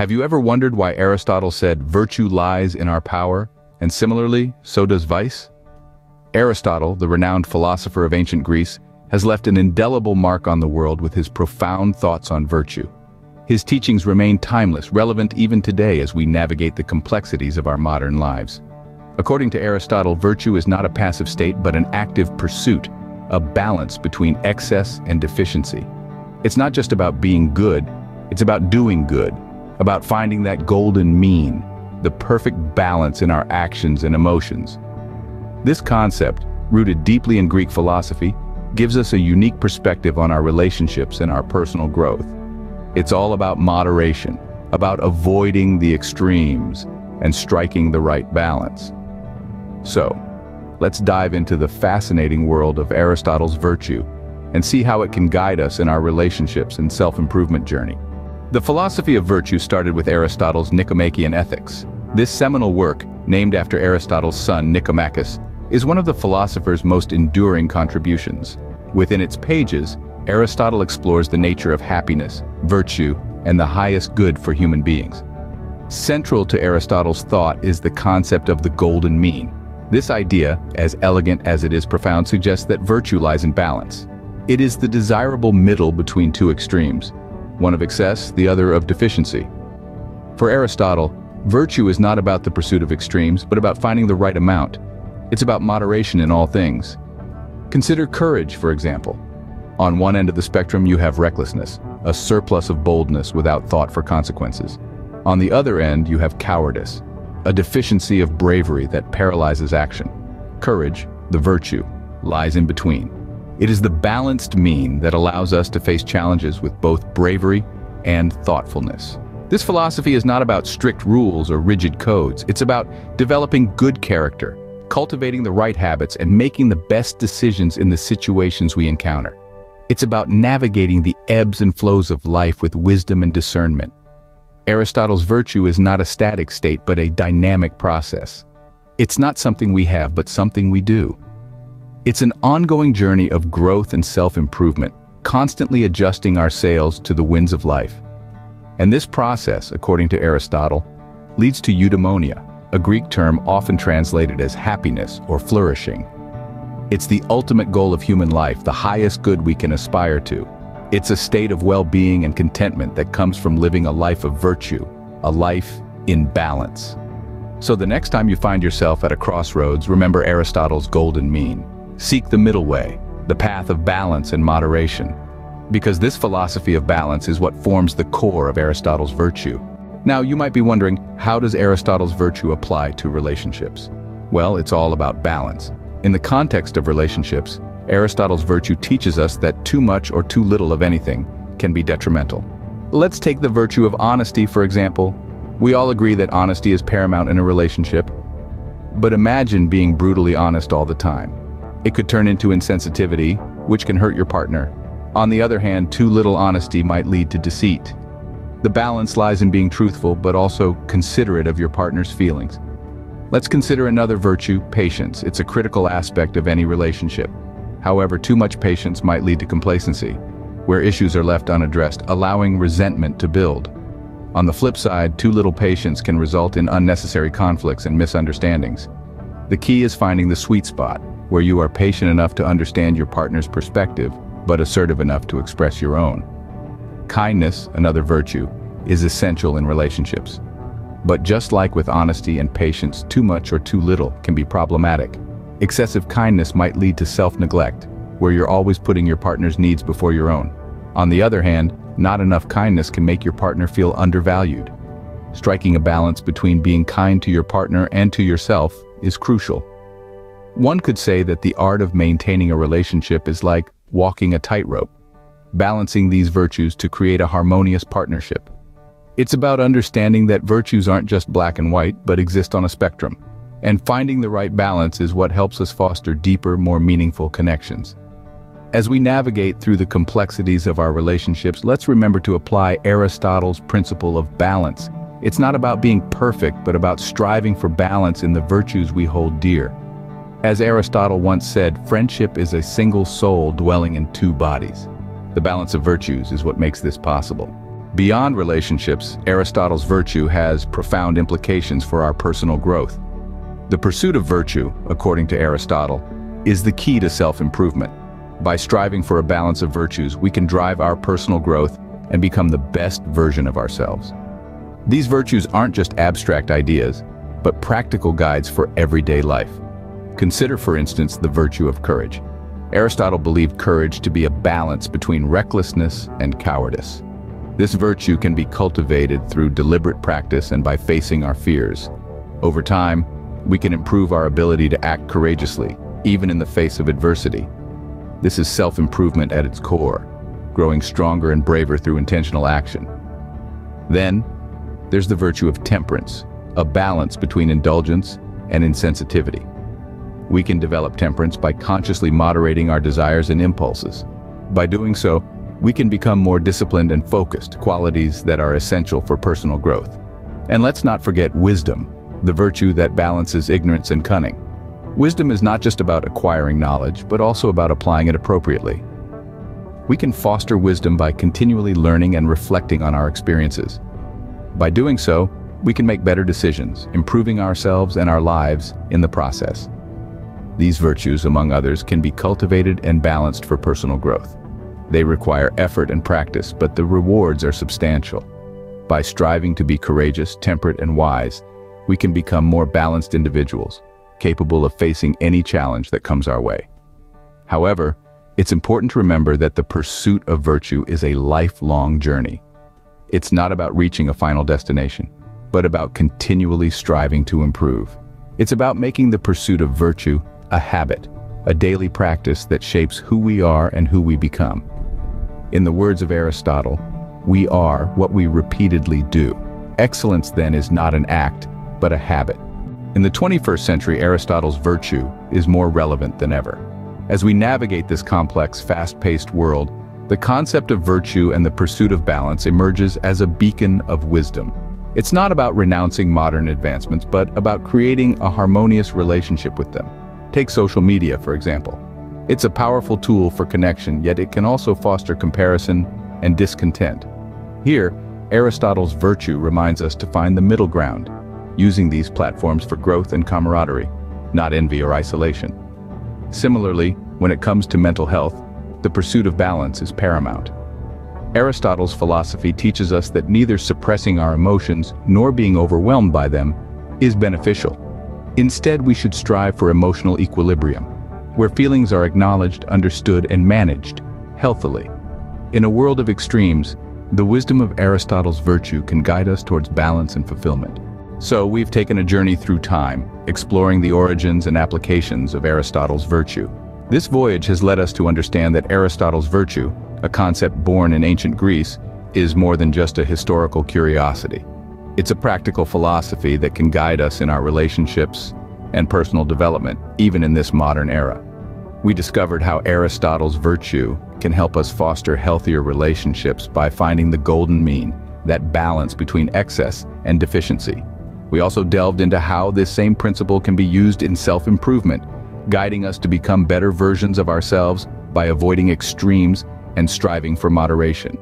Have you ever wondered why Aristotle said virtue lies in our power, and similarly, so does vice? Aristotle, the renowned philosopher of ancient Greece, has left an indelible mark on the world with his profound thoughts on virtue. His teachings remain timeless, relevant even today as we navigate the complexities of our modern lives. According to Aristotle, virtue is not a passive state but an active pursuit, a balance between excess and deficiency. It's not just about being good, it's about doing good, about finding that golden mean, the perfect balance in our actions and emotions. This concept, rooted deeply in Greek philosophy, gives us a unique perspective on our relationships and our personal growth. It's all about moderation, about avoiding the extremes and striking the right balance. So, let's dive into the fascinating world of Aristotle's virtue and see how it can guide us in our relationships and self-improvement journey. The philosophy of virtue started with Aristotle's Nicomachean Ethics. This seminal work, named after Aristotle's son Nicomachus, is one of the philosopher's most enduring contributions. Within its pages, Aristotle explores the nature of happiness, virtue, and the highest good for human beings. Central to Aristotle's thought is the concept of the golden mean. This idea, as elegant as it is profound, suggests that virtue lies in balance. It is the desirable middle between two extremes, one of excess, the other of deficiency. For Aristotle, virtue is not about the pursuit of extremes, but about finding the right amount. It's about moderation in all things. Consider courage, for example. On one end of the spectrum, you have recklessness, a surplus of boldness without thought for consequences. On the other end, you have cowardice, a deficiency of bravery that paralyzes action. Courage, the virtue, lies in between. It is the balanced mean that allows us to face challenges with both bravery and thoughtfulness. This philosophy is not about strict rules or rigid codes. It's about developing good character, cultivating the right habits, and making the best decisions in the situations we encounter. It's about navigating the ebbs and flows of life with wisdom and discernment. Aristotle's virtue is not a static state but a dynamic process. It's not something we have but something we do. It's an ongoing journey of growth and self-improvement, constantly adjusting our sails to the winds of life. And this process, according to Aristotle, leads to eudaimonia, a Greek term often translated as happiness or flourishing. It's the ultimate goal of human life, the highest good we can aspire to. It's a state of well-being and contentment that comes from living a life of virtue, a life in balance. So the next time you find yourself at a crossroads, remember Aristotle's golden mean. Seek the middle way, the path of balance and moderation. Because this philosophy of balance is what forms the core of Aristotle's virtue. Now, you might be wondering, how does Aristotle's virtue apply to relationships? Well, it's all about balance. In the context of relationships, Aristotle's virtue teaches us that too much or too little of anything can be detrimental. Let's take the virtue of honesty, for example. We all agree that honesty is paramount in a relationship. But imagine being brutally honest all the time. It could turn into insensitivity, which can hurt your partner. On the other hand, too little honesty might lead to deceit. The balance lies in being truthful, but also considerate of your partner's feelings. Let's consider another virtue, patience. It's a critical aspect of any relationship. However, too much patience might lead to complacency, where issues are left unaddressed, allowing resentment to build. On the flip side, too little patience can result in unnecessary conflicts and misunderstandings. The key is finding the sweet spot, where you are patient enough to understand your partner's perspective, but assertive enough to express your own. Kindness, another virtue, is essential in relationships. But just like with honesty and patience, too much or too little can be problematic. Excessive kindness might lead to self-neglect, where you're always putting your partner's needs before your own. On the other hand, not enough kindness can make your partner feel undervalued. Striking a balance between being kind to your partner and to yourself is crucial. One could say that the art of maintaining a relationship is like walking a tightrope, balancing these virtues to create a harmonious partnership. It's about understanding that virtues aren't just black and white, but exist on a spectrum. And finding the right balance is what helps us foster deeper, more meaningful connections. As we navigate through the complexities of our relationships, let's remember to apply Aristotle's principle of balance. It's not about being perfect, but about striving for balance in the virtues we hold dear. As Aristotle once said, friendship is a single soul dwelling in two bodies. The balance of virtues is what makes this possible. Beyond relationships, Aristotle's virtue has profound implications for our personal growth. The pursuit of virtue, according to Aristotle, is the key to self-improvement. By striving for a balance of virtues, we can drive our personal growth and become the best version of ourselves. These virtues aren't just abstract ideas, but practical guides for everyday life. Consider, for instance, the virtue of courage. Aristotle believed courage to be a balance between recklessness and cowardice. This virtue can be cultivated through deliberate practice and by facing our fears. Over time, we can improve our ability to act courageously, even in the face of adversity. This is self-improvement at its core, growing stronger and braver through intentional action. Then, there's the virtue of temperance, a balance between indulgence and insensitivity. We can develop temperance by consciously moderating our desires and impulses. By doing so, we can become more disciplined and focused, qualities that are essential for personal growth. And let's not forget wisdom, the virtue that balances ignorance and cunning. Wisdom is not just about acquiring knowledge, but also about applying it appropriately. We can foster wisdom by continually learning and reflecting on our experiences. By doing so, we can make better decisions, improving ourselves and our lives in the process. These virtues, among others, can be cultivated and balanced for personal growth. They require effort and practice, but the rewards are substantial. By striving to be courageous, temperate, and wise, we can become more balanced individuals, capable of facing any challenge that comes our way. However, it's important to remember that the pursuit of virtue is a lifelong journey. It's not about reaching a final destination, but about continually striving to improve. It's about making the pursuit of virtue a habit, a daily practice that shapes who we are and who we become. In the words of Aristotle, we are what we repeatedly do. Excellence, then, is not an act, but a habit. In the 21st century, Aristotle's virtue is more relevant than ever. As we navigate this complex, fast-paced world, the concept of virtue and the pursuit of balance emerges as a beacon of wisdom. It's not about renouncing modern advancements, but about creating a harmonious relationship with them. Take social media, for example. It's a powerful tool for connection, yet it can also foster comparison and discontent. Here, Aristotle's virtue reminds us to find the middle ground, using these platforms for growth and camaraderie, not envy or isolation. Similarly, when it comes to mental health, the pursuit of balance is paramount. Aristotle's philosophy teaches us that neither suppressing our emotions nor being overwhelmed by them is beneficial. Instead, we should strive for emotional equilibrium, where feelings are acknowledged, understood, and managed healthily. In a world of extremes, the wisdom of Aristotle's virtue can guide us towards balance and fulfillment. So, we've taken a journey through time, exploring the origins and applications of Aristotle's virtue. This voyage has led us to understand that Aristotle's virtue, a concept born in ancient Greece, is more than just a historical curiosity. It's a practical philosophy that can guide us in our relationships and personal development, even in this modern era. We discovered how Aristotle's virtue can help us foster healthier relationships by finding the golden mean, that balance between excess and deficiency. We also delved into how this same principle can be used in self-improvement, guiding us to become better versions of ourselves by avoiding extremes and striving for moderation.